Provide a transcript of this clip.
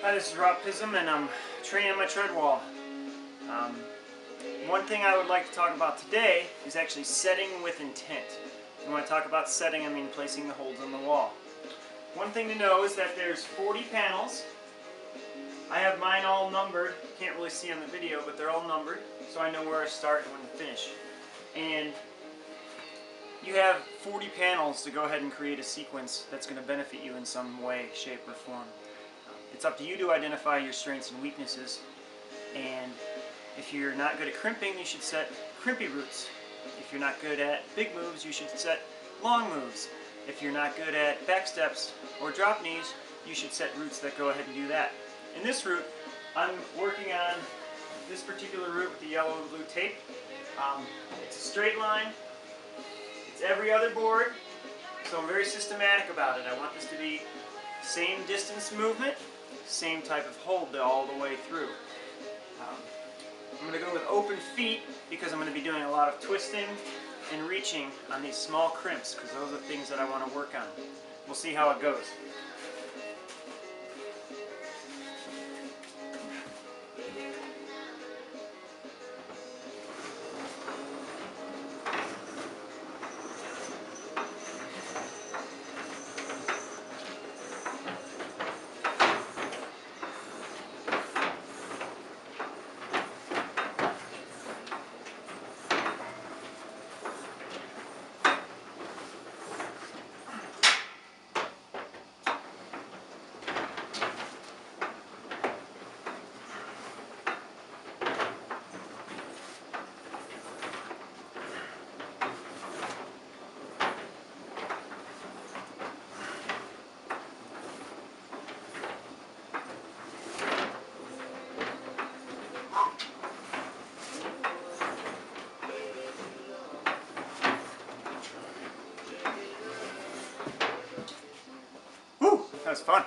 Hi, this is Rob Pism, and I'm training on my tread wall. One thing I would like to talk about today is actually setting with intent. And when I talk about setting, I mean placing the holds on the wall. One thing to know is that there's 40 panels. I have mine all numbered. Can't really see on the video, but they're all numbered, so I know where I start and when to finish. And you have 40 panels to go ahead and create a sequence that's going to benefit you in some way, shape, or form. It's up to you to identify your strengths and weaknesses, and if you're not good at crimping, you should set crimpy routes. If you're not good at big moves, you should set long moves. If you're not good at back steps or drop knees, you should set routes that go ahead and do that. In this route, I'm working on this particular route with the yellow and blue tape. It's a straight line. It's every other board, so I'm very systematic about it. I want this to be same distance movement, same type of hold all the way through. I'm going to go with open feet because I'm going to be doing a lot of twisting and reaching on these small crimps because those are the things that I want to work on. We'll see how it goes. That was fun.